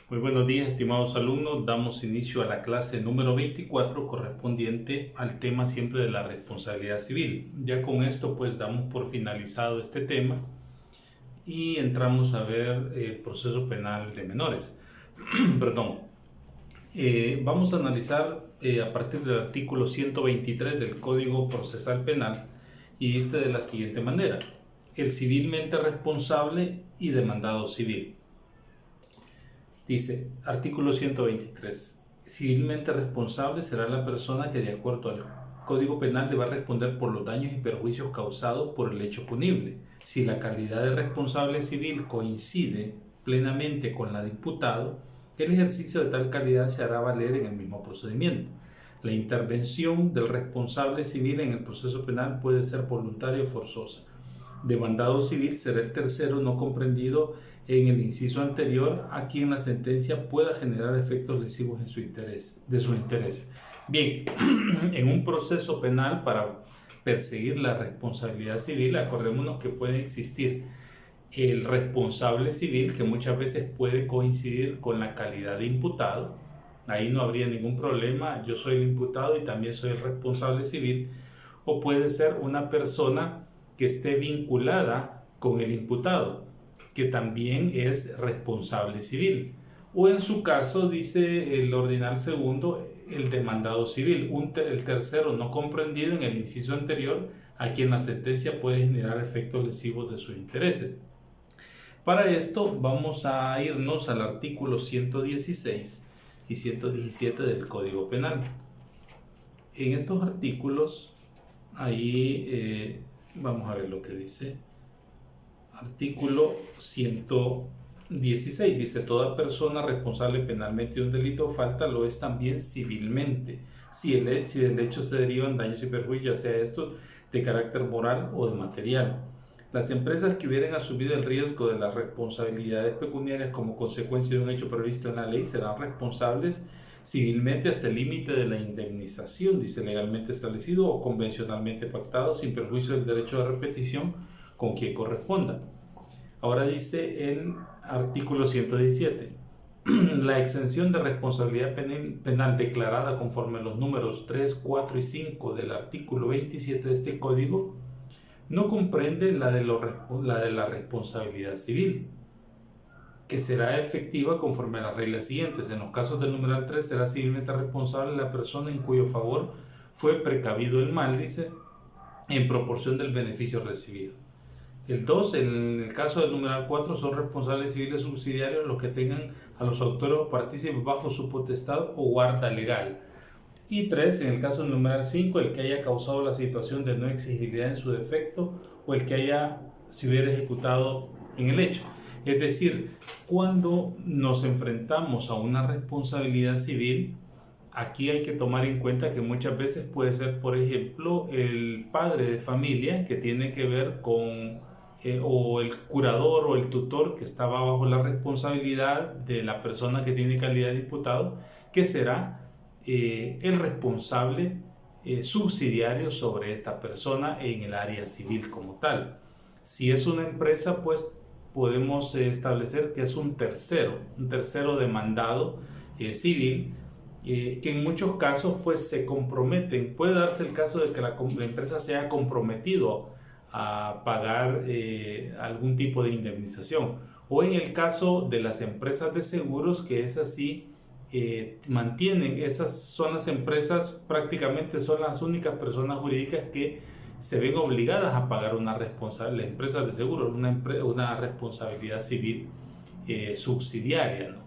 Muy buenos días, estimados alumnos. Damos inicio a la clase número 24 correspondiente al tema siempre de la responsabilidad civil. Ya con esto pues damos por finalizado este tema y entramos a ver el proceso penal de menores. Perdón. Vamos a analizar a partir del artículo 123 del Código Procesal Penal y dice de la siguiente manera: el civilmente responsable y demandado civil. Dice, artículo 123, civilmente responsable será la persona que de acuerdo al Código Penal deba responder por los daños y perjuicios causados por el hecho punible. Si la calidad de responsable civil coincide plenamente con la de imputado, el ejercicio de tal calidad se hará valer en el mismo procedimiento. La intervención del responsable civil en el proceso penal puede ser voluntaria o forzosa. Demandado civil será el tercero no comprendido en el inciso anterior a quien la sentencia pueda generar efectos lesivos en de su interés. Bien, en un proceso penal para perseguir la responsabilidad civil, acordémonos que puede existir el responsable civil, que muchas veces puede coincidir con la calidad de imputado. Ahí no habría ningún problema, yo soy el imputado y también soy el responsable civil. O puede ser una persona que esté vinculada con el imputado, que también es responsable civil. O en su caso, dice el ordinal segundo, el demandado civil, el tercero no comprendido en el inciso anterior, a quien la sentencia puede generar efectos lesivos de sus intereses. Para esto vamos a irnos al artículo 116 y 117 del Código Penal. En estos artículos, ahí vamos a ver lo que dice. Artículo 116 dice: toda persona responsable penalmente de un delito o falta lo es también civilmente, si del hecho se derivan daños y perjuicios, ya sea esto de carácter moral o de material. Las empresas que hubieran asumido el riesgo de las responsabilidades pecuniarias como consecuencia de un hecho previsto en la ley serán responsables civilmente hasta el límite de la indemnización, dice, legalmente establecido o convencionalmente pactado, sin perjuicio del derecho de repetición con quien corresponda. Ahora dice el artículo 117. La exención de responsabilidad penal declarada conforme a los números 3, 4 y 5 del artículo 27 de este código no comprende la de la responsabilidad civil, que será efectiva conforme a las reglas siguientes. En los casos del numeral 3 será civilmente responsable la persona en cuyo favor fue precavido el mal, dice, en proporción del beneficio recibido. El 2, en el caso del numeral 4, son responsables civiles subsidiarios los que tengan a los autores o partícipes bajo su potestad o guarda legal. Y 3, en el caso del numeral 5, el que haya causado la situación de no exigibilidad en su defecto o el que se hubiera ejecutado en el hecho. Es decir, cuando nos enfrentamos a una responsabilidad civil, aquí hay que tomar en cuenta que muchas veces puede ser, por ejemplo, el padre de familia que tiene que ver con, o el curador o el tutor que estaba bajo la responsabilidad de la persona que tiene calidad de imputado, que será el responsable subsidiario sobre esta persona en el área civil como tal. Si es una empresa, pues podemos establecer que es un tercero demandado civil, que en muchos casos pues se comprometen. Puede darse el caso de que la empresa se haya comprometido a pagar algún tipo de indemnización, o en el caso de las empresas de seguros, que es así, mantienen, esas son las empresas, prácticamente son las únicas personas jurídicas que se ven obligadas a pagar las empresas de seguros, una responsabilidad civil subsidiaria, ¿no?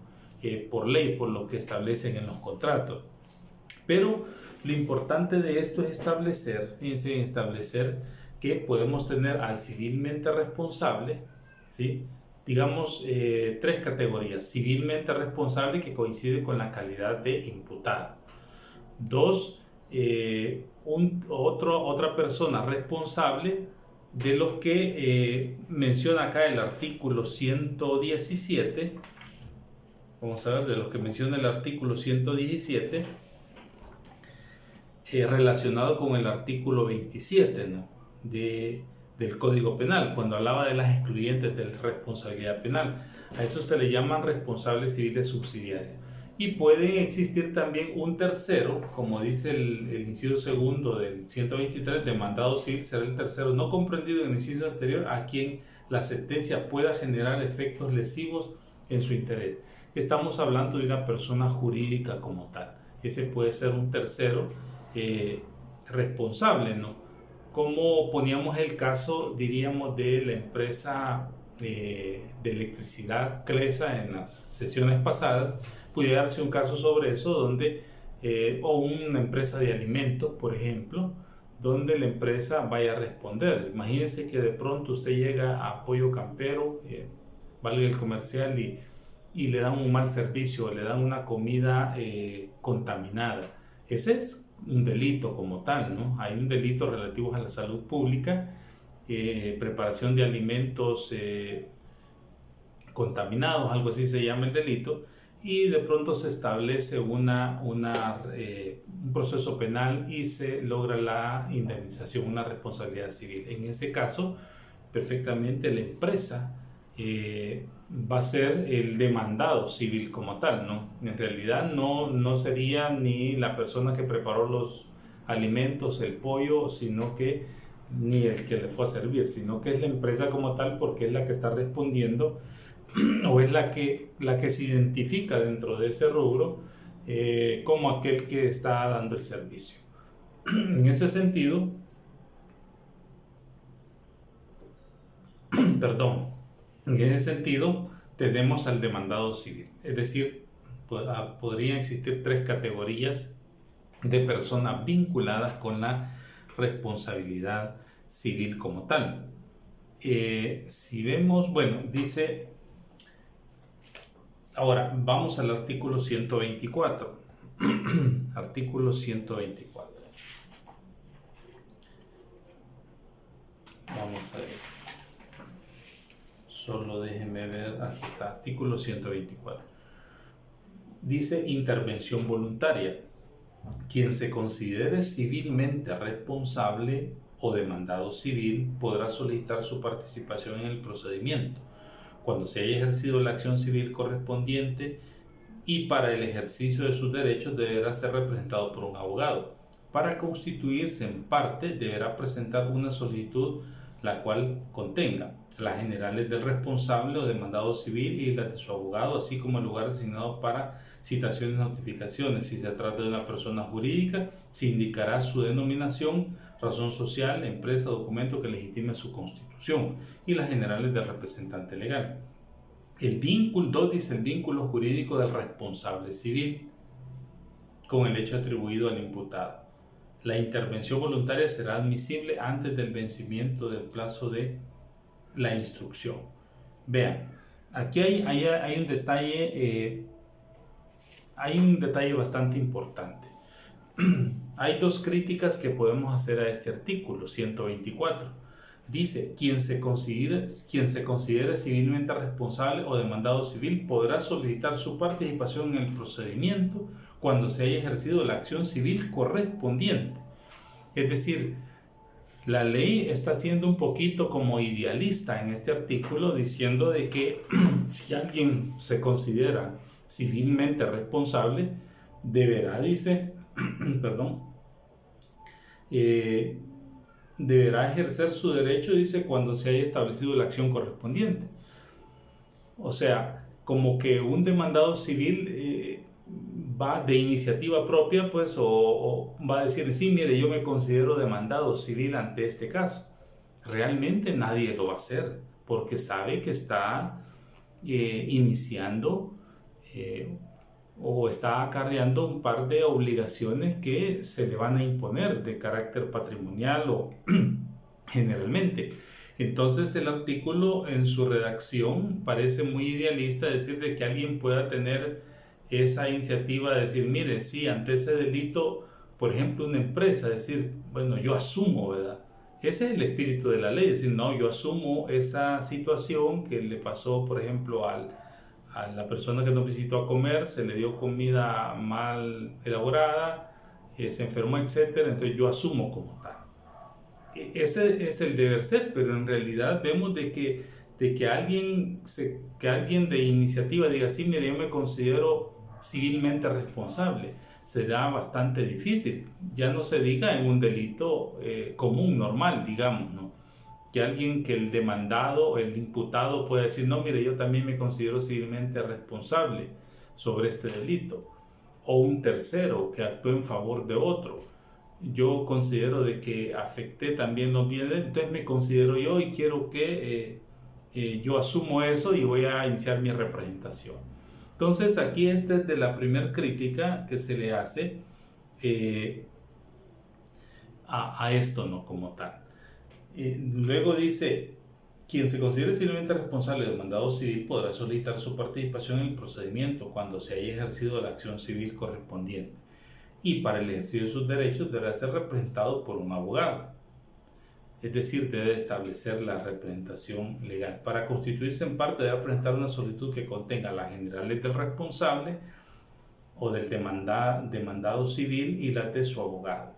Por ley, por lo que establecen en los contratos. Pero lo importante de esto es establecer que podemos tener al civilmente responsable, ¿sí? Digamos, tres categorías: civilmente responsable, que coincide con la calidad de imputado; dos, otra persona responsable de los que menciona acá el artículo 117. Vamos a ver, de los que menciona el artículo 117, relacionado con el artículo 27, ¿no? del Código Penal, cuando hablaba de las excluyentes de la responsabilidad penal. A eso se le llaman responsables civiles subsidiarios. Y puede existir también un tercero, como dice el inciso segundo del 123, demandado civil será el tercero no comprendido en el inciso anterior a quien la sentencia pueda generar efectos lesivos en su interés. Estamos hablando de una persona jurídica como tal. Ese puede ser un tercero responsable, ¿no? Como poníamos el caso, diríamos, de la empresa de electricidad CLESA en las sesiones pasadas, pudiera darse un caso sobre eso, donde, o una empresa de alimentos, por ejemplo, donde la empresa vaya a responder. Imagínense que de pronto usted llega a Pollo Campero, valga el comercial, y le dan un mal servicio, le dan una comida contaminada. Ese es un delito como tal, ¿no? Hay un delito relativo a la salud pública, preparación de alimentos contaminados, algo así se llama el delito, y de pronto se establece un proceso penal y se logra la indemnización, una responsabilidad civil. En ese caso, perfectamente la empresa va a ser el demandado civil como tal, ¿no? En realidad no sería ni la persona que preparó los alimentos, el pollo, sino que ni el que le fue a servir, sino que es la empresa como tal, porque es la que está respondiendo o es la que se identifica dentro de ese rubro como aquel que está dando el servicio. En ese sentido, tenemos al demandado civil, es decir, podrían existir tres categorías de personas vinculadas con la responsabilidad civil como tal. Si vemos, bueno, dice, ahora vamos al artículo 124. Artículo 124. Vamos a ver. Solo déjenme ver, aquí está, artículo 124. Dice intervención voluntaria. Quien se considere civilmente responsable o demandado civil podrá solicitar su participación en el procedimiento cuando se haya ejercido la acción civil correspondiente y para el ejercicio de sus derechos deberá ser representado por un abogado. Para constituirse en parte deberá presentar una solicitud la cual contenga las generales del responsable o demandado civil y las de su abogado, así como el lugar designado para citaciones y notificaciones. Si se trata de una persona jurídica, se indicará su denominación, razón social, empresa, documento que legitime su constitución y las generales del representante legal. El vínculo 2 dice el vínculo jurídico del responsable civil con el hecho atribuido al imputado. La intervención voluntaria será admisible antes del vencimiento del plazo de la instrucción. Vean, aquí hay un detalle bastante importante. Hay dos críticas que podemos hacer a este artículo 124. Dice, quien se considere civilmente responsable o demandado civil podrá solicitar su participación en el procedimiento cuando se haya ejercido la acción civil correspondiente. Es decir, la ley está siendo un poquito como idealista en este artículo, diciendo de que si alguien se considera civilmente responsable, deberá, dice, deberá ejercer su derecho, dice, cuando se haya establecido la acción correspondiente. O sea, como que un demandado civil va de iniciativa propia, pues, o va a decir, sí, mire, yo me considero demandado civil ante este caso. Realmente nadie lo va a hacer, porque sabe que está iniciando o está acarreando un par de obligaciones que se le van a imponer de carácter patrimonial o generalmente. Entonces el artículo en su redacción parece muy idealista, decir de que alguien pueda tener esa iniciativa de decir, mire, sí, ante ese delito, por ejemplo, una empresa, decir, bueno, yo asumo, ¿verdad? Ese es el espíritu de la ley, decir, no, yo asumo esa situación que le pasó, por ejemplo, a la persona que nos visitó a comer, se le dio comida mal elaborada, se enfermó, etcétera, entonces yo asumo como tal. ese es el deber ser, pero en realidad vemos de que alguien de iniciativa diga, sí, mire, yo me considero civilmente responsable, será bastante difícil. Ya no se diga en un delito común, normal, digamos, ¿no? Que alguien, que el demandado, el imputado pueda decir, no, mire, yo también me considero civilmente responsable sobre este delito. O un tercero que actúe en favor de otro. Yo considero de que afecté también los bienes, entonces me considero yo y quiero que yo asumo eso y voy a iniciar mi representación. Entonces aquí esta es de la primera crítica que se le hace a esto, ¿no? Como tal. Luego dice, quien se considere civilmente responsable del mandado civil podrá solicitar su participación en el procedimiento cuando se haya ejercido la acción civil correspondiente, y para el ejercicio de sus derechos deberá ser representado por un abogado. Es decir, debe establecer la representación legal. Para constituirse en parte debe presentar una solicitud que contenga las generales del responsable o del demandado civil y las de su abogado,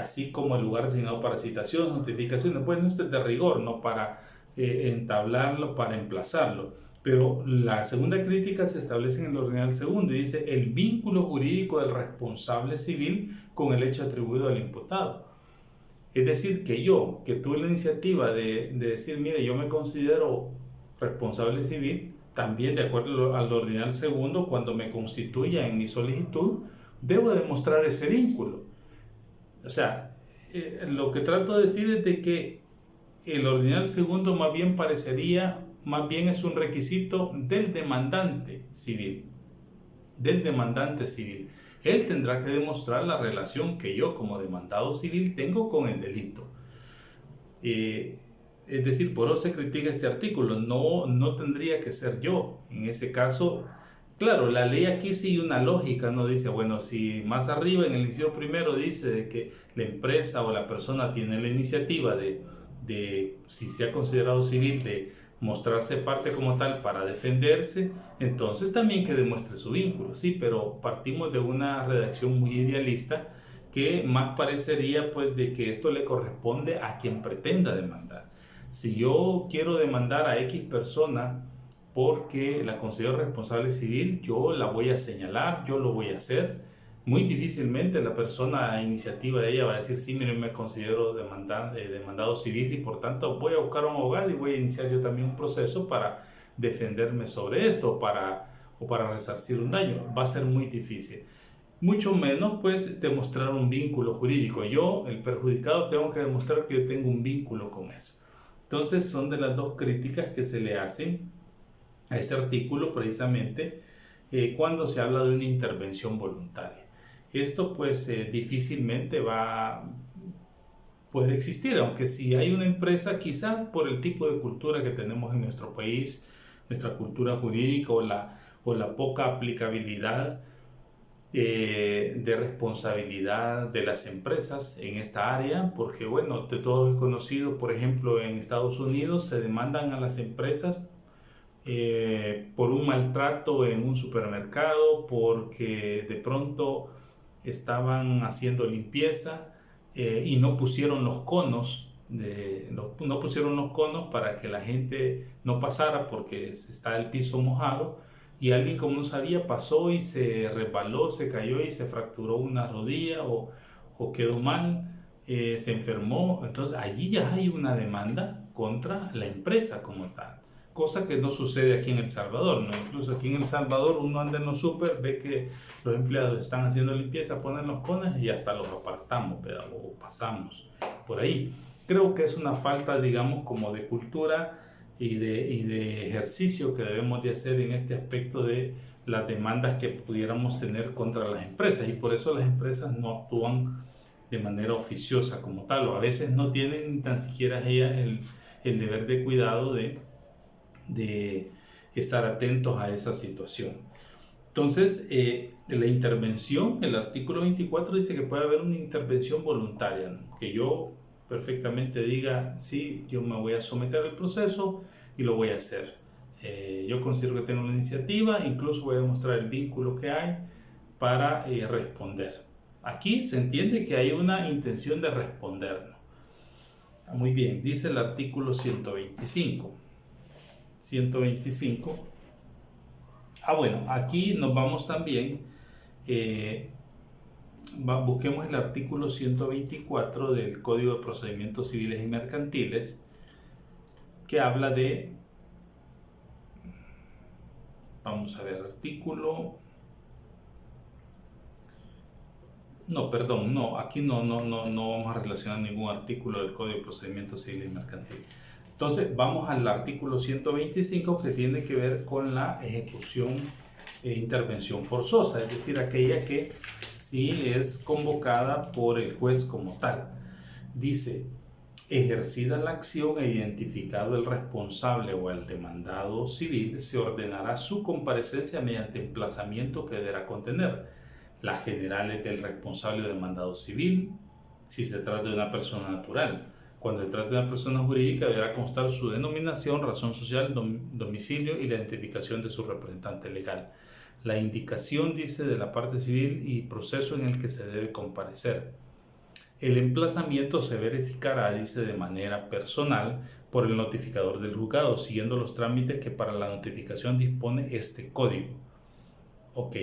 así como el lugar designado para citaciones, notificaciones. Bueno, esto es de rigor, no para entablarlo, para emplazarlo. Pero la segunda crítica se establece en el ordinal segundo y dice el vínculo jurídico del responsable civil con el hecho atribuido al imputado. Es decir, que tuve la iniciativa de decir, mire, yo me considero responsable civil, también de acuerdo al ordinal segundo, cuando me constituya en mi solicitud, debo demostrar ese vínculo. O sea, lo que trato de decir es de que el ordinal segundo más bien es un requisito del demandante civil. Él tendrá que demostrar la relación que yo como demandado civil tengo con el delito. Es decir, por eso se critica este artículo, no tendría que ser yo. En ese caso, claro, la ley aquí sigue una lógica, no dice, bueno, si más arriba en el inciso primero dice de que la empresa o la persona tiene la iniciativa de si se ha considerado civil, de mostrarse parte como tal para defenderse, entonces también que demuestre su vínculo, sí, pero partimos de una redacción muy idealista que más parecería pues de que esto le corresponde a quien pretenda demandar. Si yo quiero demandar a X persona porque la considero responsable civil, yo la voy a señalar, yo lo voy a hacer. Muy difícilmente la persona a iniciativa de ella va a decir, sí, mire, me considero demandado civil y por tanto voy a buscar a un abogado y voy a iniciar yo también un proceso para defenderme sobre esto o para resarcir un daño. Va a ser muy difícil. Mucho menos pues demostrar un vínculo jurídico. Yo, el perjudicado, tengo que demostrar que tengo un vínculo con eso. Entonces son de las dos críticas que se le hacen a este artículo precisamente cuando se habla de una intervención voluntaria. Esto pues difícilmente puede existir, aunque si hay una empresa, quizás por el tipo de cultura que tenemos en nuestro país, nuestra cultura jurídica o la poca aplicabilidad de responsabilidad de las empresas en esta área, porque bueno, de todos es conocido, por ejemplo, en Estados Unidos se demandan a las empresas por un maltrato en un supermercado, porque de pronto estaban haciendo limpieza y no pusieron los conos, no pusieron los conos para que la gente no pasara porque está el piso mojado, y alguien, como no sabía, pasó y se resbaló, se cayó y se fracturó una rodilla o quedó mal, se enfermó. Entonces allí ya hay una demanda contra la empresa como tal, cosa que no sucede aquí en El Salvador, ¿no? Incluso aquí en El Salvador uno anda en los súper, ve que los empleados están haciendo limpieza, ponen los cones y hasta los apartamos, o pasamos por ahí. Creo que es una falta, digamos, como de cultura y de ejercicio que debemos de hacer en este aspecto de las demandas que pudiéramos tener contra las empresas, y por eso las empresas no actúan de manera oficiosa como tal, o a veces no tienen tan siquiera ellas el deber de cuidado de estar atentos a esa situación. Entonces, la intervención, el artículo 24 dice que puede haber una intervención voluntaria, ¿no? Que yo perfectamente diga, sí, yo me voy a someter al proceso y lo voy a hacer. Yo considero que tengo una iniciativa, incluso voy a demostrar el vínculo que hay para responder. Aquí se entiende que hay una intención de responder, ¿no? Muy bien, dice el artículo 125. 125. Bueno, aquí nos vamos también, busquemos el artículo 124 del Código de Procedimientos Civiles y Mercantiles, que habla de, vamos a ver, artículo, no, perdón, no, aquí no vamos a relacionar ningún artículo del Código de Procedimientos Civiles y Mercantiles. Entonces vamos al artículo 125, que tiene que ver con la ejecución e intervención forzosa, es decir, aquella que sí es convocada por el juez como tal. Dice: ejercida la acción e identificado el responsable o el demandado civil, se ordenará su comparecencia mediante emplazamiento que deberá contener las generales del responsable o demandado civil, si se trata de una persona natural. Cuando se trata de una persona jurídica, deberá constar su denominación, razón social, domicilio y la identificación de su representante legal. La indicación, dice, de la parte civil y proceso en el que se debe comparecer. El emplazamiento se verificará, dice, de manera personal por el notificador del juzgado, siguiendo los trámites que para la notificación dispone este código. Ok,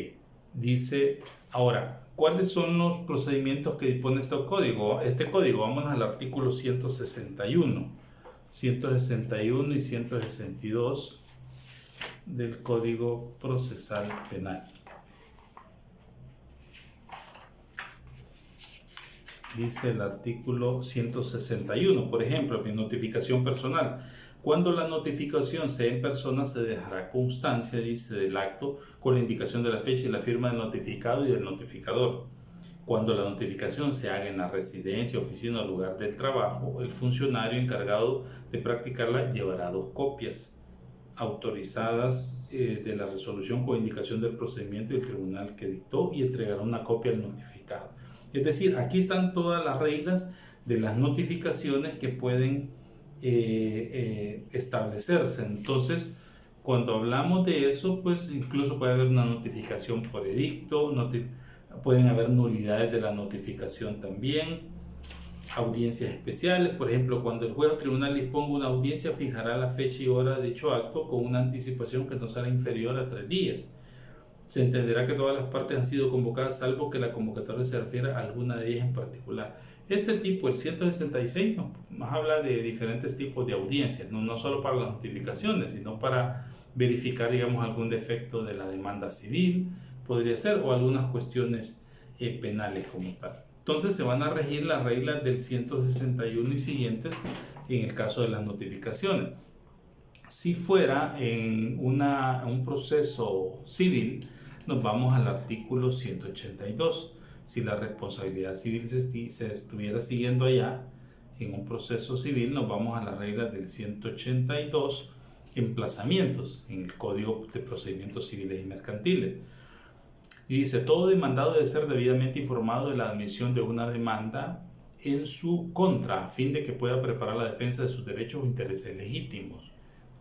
dice, ahora, ¿cuáles son los procedimientos que dispone este código? Vámonos al artículo 161. 161 y 162 del Código Procesal Penal. Dice el artículo 161, por ejemplo, mi notificación personal. Cuando la notificación sea en persona, se dejará constancia, dice, del acto con la indicación de la fecha y la firma del notificado y del notificador. Cuando la notificación se haga en la residencia, oficina o lugar del trabajo, el funcionario encargado de practicarla llevará 2 copias autorizadas de la resolución con indicación del procedimiento y el tribunal que dictó, y entregará una copia al notificado. Es decir, aquí están todas las reglas de las notificaciones que pueden establecerse. Entonces, cuando hablamos de eso, pues incluso puede haber una notificación por edicto, pueden haber nulidades de la notificación también, audiencias especiales. Por ejemplo, cuando el juez o tribunal disponga una audiencia, fijará la fecha y hora de dicho acto con una anticipación que no será inferior a 3 días. Se entenderá que todas las partes han sido convocadas, salvo que la convocatoria se refiera a alguna de ellas en particular. Este tipo, el 166, nos habla de diferentes tipos de audiencias, no solo para las notificaciones, sino para verificar, digamos, algún defecto de la demanda civil, podría ser, o algunas cuestiones penales como tal. Entonces se van a regir las reglas del 161 y siguientes en el caso de las notificaciones. Si fuera en un proceso civil, nos vamos al artículo 182. Si la responsabilidad civil se estuviera siguiendo allá, en un proceso civil, nos vamos a las reglas del 182, emplazamientos, en el Código de Procedimientos Civiles y Mercantiles. Y dice: todo demandado debe ser debidamente informado de la admisión de una demanda en su contra, a fin de que pueda preparar la defensa de sus derechos o intereses legítimos.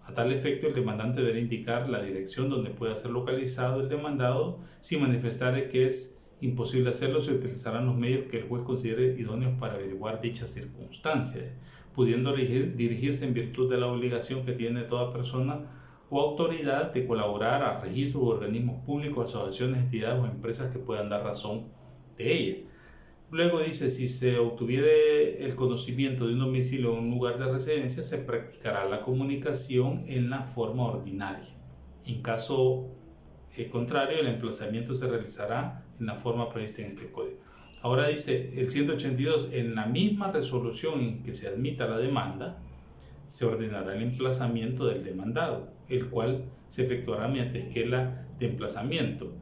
A tal efecto, el demandante deberá indicar la dirección donde pueda ser localizado el demandado. Si manifestare que es imposible hacerlo, se utilizarán los medios que el juez considere idóneos para averiguar dichas circunstancias, pudiendo dirigirse en virtud de la obligación que tiene toda persona o autoridad de colaborar a registros u organismos públicos, asociaciones, entidades o empresas que puedan dar razón de ella. Luego dice: si se obtuviere el conocimiento de un domicilio o un lugar de residencia, se practicará la comunicación en la forma ordinaria. En caso contrario, el emplazamiento se realizará en la forma prevista en este código. Ahora dice el 182, en la misma resolución en que se admita la demanda, se ordenará el emplazamiento del demandado, el cual se efectuará mediante esquela de emplazamiento.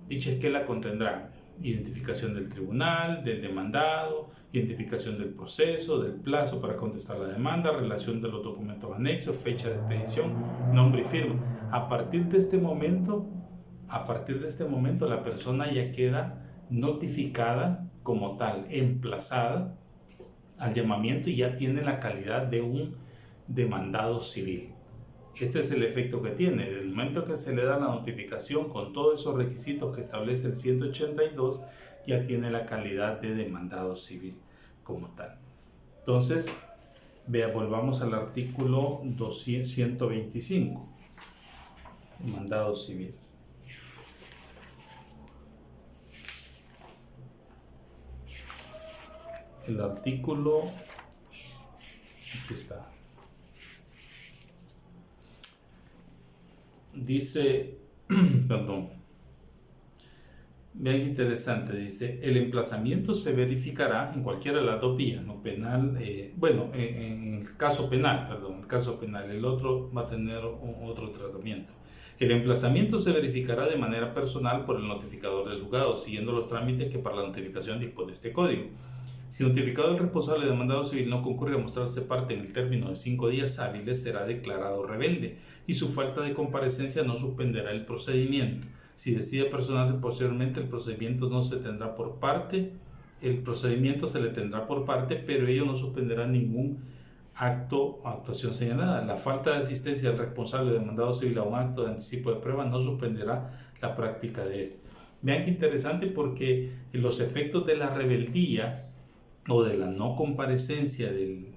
Dicha esquela contendrá identificación del tribunal, del demandado, identificación del proceso, del plazo para contestar la demanda, relación de los documentos anexos, fecha de expedición, nombre y firma. A partir de este momento, la persona ya queda notificada como tal, emplazada al llamamiento, y ya tiene la calidad de un demandado civil. Este es el efecto que tiene. En el momento que se le da la notificación con todos esos requisitos que establece el 182, ya tiene la calidad de demandado civil como tal. Entonces, Vea, volvamos al artículo 125, mandado civil. El artículo, aquí está, dice, perdón, vean qué interesante, dice, el emplazamiento se verificará en cualquiera de las dos vías, no penal, en el caso penal, el otro va a tener otro tratamiento. El emplazamiento se verificará de manera personal por el notificador del juzgado, siguiendo los trámites que para la notificación dispone este código. Si notificado el responsable de mandado civil no concurre a mostrarse parte en el término de 5 días hábiles, será declarado rebelde y su falta de comparecencia no suspenderá el procedimiento. Si decide personarse posteriormente, el procedimiento se le tendrá por parte, pero ello no suspenderá ningún acto o actuación señalada. La falta de asistencia del responsable de mandado civil a un acto de anticipo de prueba no suspenderá la práctica de este. Vean qué interesante, porque los efectos de la rebeldía o de la no comparecencia del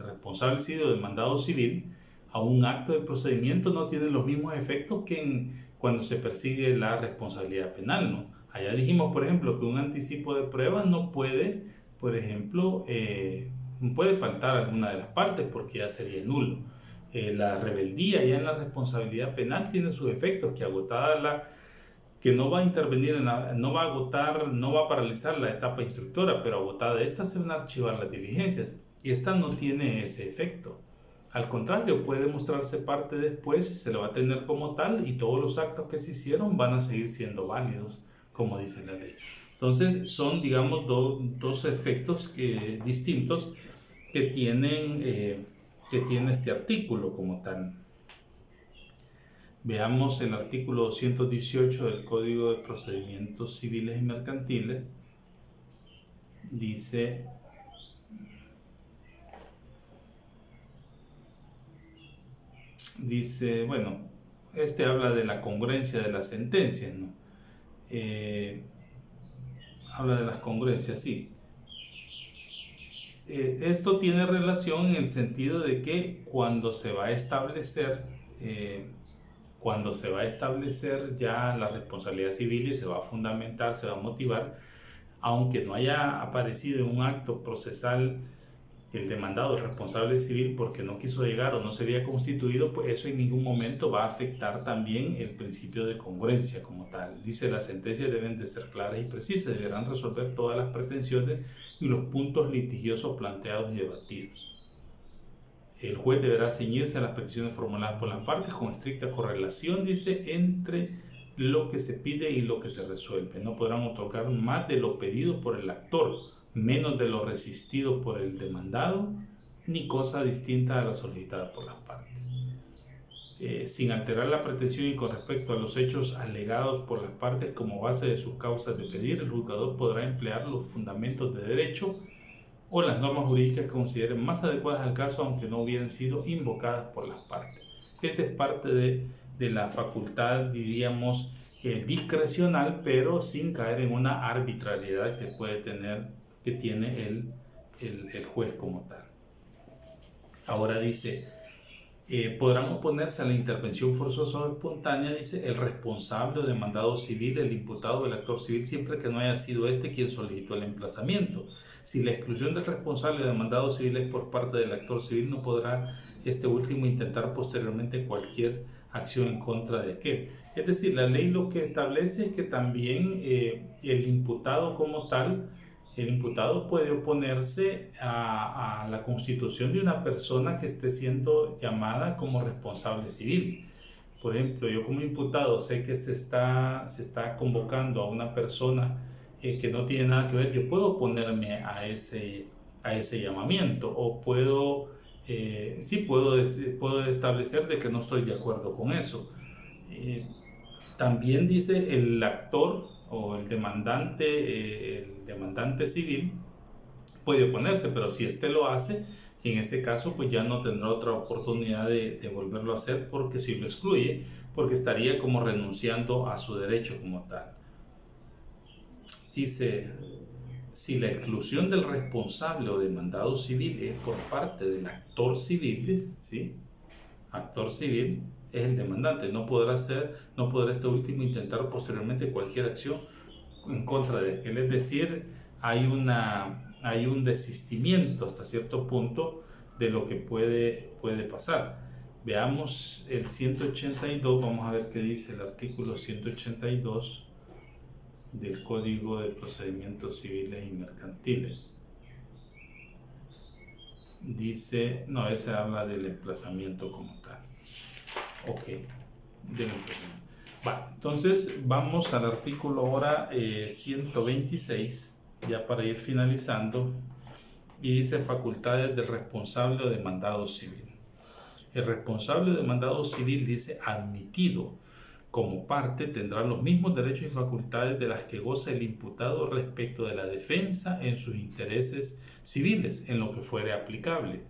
responsable civil o del mandado civil a un acto de procedimiento no tienen los mismos efectos que cuando se persigue la responsabilidad penal, ¿no? Allá dijimos, por ejemplo, que un anticipo de prueba no puede, por ejemplo, no puede faltar alguna de las partes porque ya sería nulo. La rebeldía ya en la responsabilidad penal tiene sus efectos, que no va a intervenir no va a agotar, no va a paralizar la etapa instructora, pero agotada esta se van a archivar las diligencias y esta no tiene ese efecto. Al contrario, puede mostrarse parte después y se lo va a tener como tal, y todos los actos que se hicieron van a seguir siendo válidos, como dice la ley. Entonces son, digamos, dos efectos distintos que tiene este artículo como tal. Veamos el artículo 218 del Código de Procedimientos Civiles y Mercantiles. Dice: bueno, habla de la congruencia de las sentencias, ¿no? Habla de las congruencias, sí. Esto tiene relación en el sentido de que cuando se va a establecer ya la responsabilidad civil y se va a fundamentar, se va a motivar, aunque no haya aparecido en un acto procesal el demandado, el responsable civil, porque no quiso llegar o no se había constituido, pues eso en ningún momento va a afectar también el principio de congruencia como tal. Dice: las sentencias deben de ser claras y precisas, deberán resolver todas las pretensiones y los puntos litigiosos planteados y debatidos. El juez deberá ceñirse a las peticiones formuladas por las partes con estricta correlación, dice, entre lo que se pide y lo que se resuelve. No podrán otorgar más de lo pedido por el actor, menos de lo resistido por el demandado, ni cosa distinta a la solicitada por las partes. Sin alterar la pretensión y con respecto a los hechos alegados por las partes como base de sus causas de pedir, el juzgador podrá emplear los fundamentos de derecho o las normas jurídicas que consideren más adecuadas al caso, aunque no hubieran sido invocadas por las partes. Esta es parte de la facultad, diríamos, discrecional, pero sin caer en una arbitrariedad que tiene el juez como tal. Ahora dice: podrán oponerse a la intervención forzosa o espontánea, dice, el responsable o demandado civil, el imputado o el actor civil, siempre que no haya sido quien solicitó el emplazamiento. Si la exclusión del responsable o demandado civil es por parte del actor civil, no podrá este último intentar posteriormente cualquier acción en contra de aquel. Es decir, la ley lo que establece es que también el imputado como tal, el imputado puede oponerse a la constitución de una persona que esté siendo llamada como responsable civil. Por ejemplo, yo como imputado sé que se está convocando a una persona que no tiene nada que ver. Yo puedo oponerme a ese llamamiento, o puedo establecer de que no estoy de acuerdo con eso. También dice: el actor o el demandante civil puede oponerse, pero si lo hace, en ese caso pues ya no tendrá otra oportunidad de volverlo a hacer, porque si lo excluye, porque estaría como renunciando a su derecho como tal. Dice: si la exclusión del responsable o demandado civil es por parte del actor civil, ¿sí? Actor civil es el demandante, no podrá este último intentar posteriormente cualquier acción en contra de aquel, es decir, hay un desistimiento hasta cierto punto de lo que puede pasar. Veamos el 182, vamos a ver qué dice el artículo 182 del Código de Procedimientos Civiles y Mercantiles. Dice, no, ese habla del emplazamiento como tal. Ok, del emplazamiento. Vale, entonces vamos al artículo ahora 126, ya para ir finalizando, y dice facultades del responsable o demandado civil. El responsable o demandado civil dice admitido como parte tendrá los mismos derechos y facultades de las que goza el imputado respecto de la defensa en sus intereses civiles, en lo que fuere aplicable.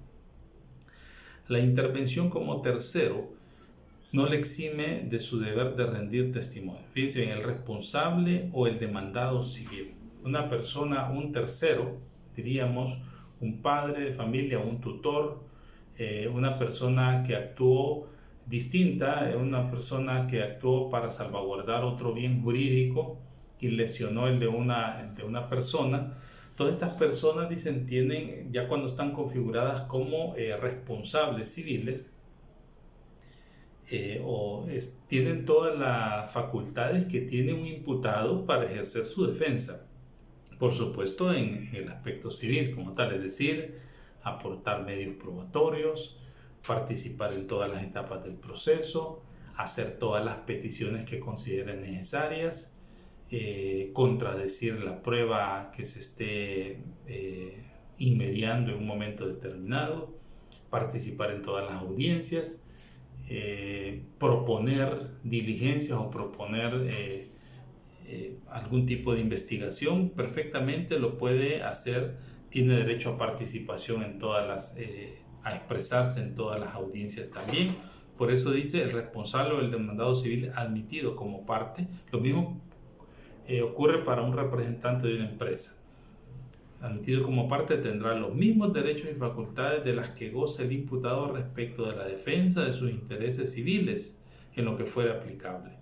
La intervención como tercero no le exime de su deber de rendir testimonio. Fíjense, el responsable o el demandado civil. Una persona, un tercero, diríamos, un padre de familia, un tutor, una persona que actuó distinta, una persona que actuó para salvaguardar otro bien jurídico y lesionó el de una persona. Todas estas personas, dicen, tienen, ya cuando están configuradas como responsables civiles, tienen todas las facultades que tiene un imputado para ejercer su defensa. Por supuesto, en el aspecto civil como tal, es decir, aportar medios probatorios, participar en todas las etapas del proceso, hacer todas las peticiones que consideren necesarias, contradecir la prueba que se esté inmediando en un momento determinado, participar en todas las audiencias, proponer diligencias o proponer algún tipo de investigación, perfectamente lo puede hacer, tiene derecho a participación en todas las, a expresarse en todas las audiencias también. Por eso dice el responsable o el demandado civil admitido como parte. Lo mismo ocurre para un representante de una empresa. Admitido como parte tendrá los mismos derechos y facultades de las que goza el imputado respecto de la defensa de sus intereses civiles en lo que fuera aplicable.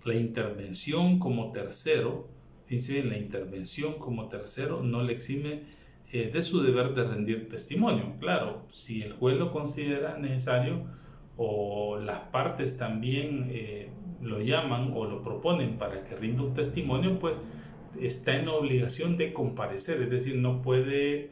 La intervención como tercero, dice, la intervención como tercero no le exime de su deber de rendir testimonio. Claro, si el juez lo considera necesario o las partes también lo llaman o lo proponen para que rinda un testimonio, pues está en obligación de comparecer, es decir, no puede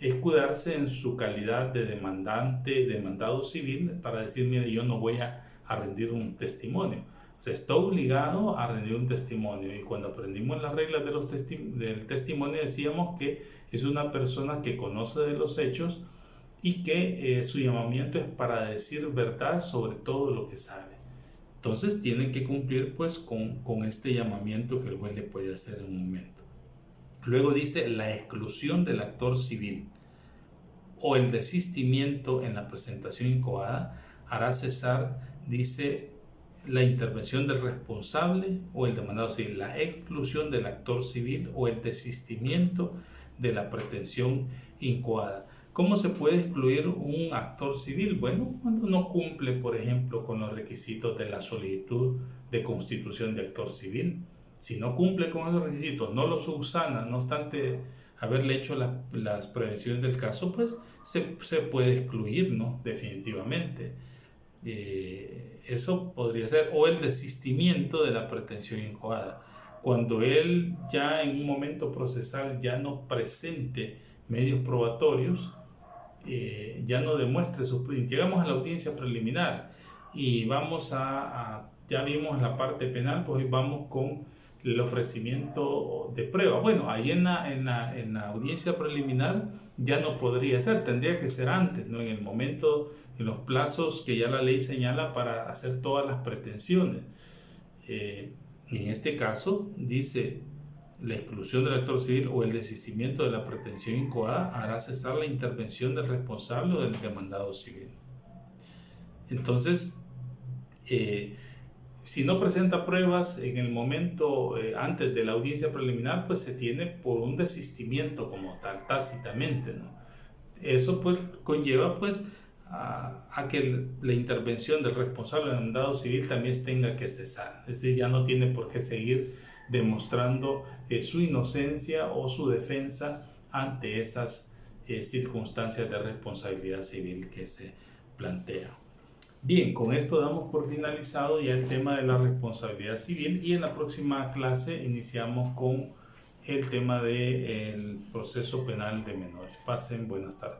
escudarse en su calidad de demandado civil para decir, mire, yo no voy a rendir un testimonio. O sea, está obligado a rendir un testimonio, y cuando aprendimos las reglas del testimonio decíamos que es una persona que conoce de los hechos y que su llamamiento es para decir verdad sobre todo lo que sabe. Entonces tiene que cumplir pues con este llamamiento que el juez le puede hacer en un momento. Luego dice la exclusión del actor civil o el desistimiento en la presentación incoada hará cesar, dice, la intervención del responsable o el demandado civil, la exclusión del actor civil o el desistimiento de la pretensión incoada. ¿Cómo se puede excluir un actor civil? Bueno, cuando no cumple, por ejemplo, con los requisitos de la solicitud de constitución de actor civil. Si no cumple con esos requisitos, no los subsana, no obstante haberle hecho las prevenciones del caso, pues se puede excluir, ¿no? Definitivamente. Eso podría ser, o el desistimiento de la pretensión incoada. Cuando él ya en un momento procesal ya no presente medios probatorios, ya no demuestre llegamos a la audiencia preliminar y vamos ya vimos la parte penal, pues hoy vamos con el ofrecimiento de prueba. Bueno, ahí en la audiencia preliminar ya no podría ser, tendría que ser antes, ¿no? En el momento, en los plazos que ya la ley señala para hacer todas las pretensiones. En este caso, dice, la exclusión del actor civil o el desistimiento de la pretensión incoada hará cesar la intervención del responsable o del demandado civil. Entonces, si no presenta pruebas en el momento antes de la audiencia preliminar, pues se tiene por un desistimiento como tal, tácitamente, ¿no? Eso pues conlleva pues a que la intervención del responsable del mandado civil también tenga que cesar, es decir, ya no tiene por qué seguir demostrando su inocencia o su defensa ante esas circunstancias de responsabilidad civil que se plantean. Bien, con esto damos por finalizado ya el tema de la responsabilidad civil y en la próxima clase iniciamos con el tema del proceso penal de menores. Pasen buenas tardes.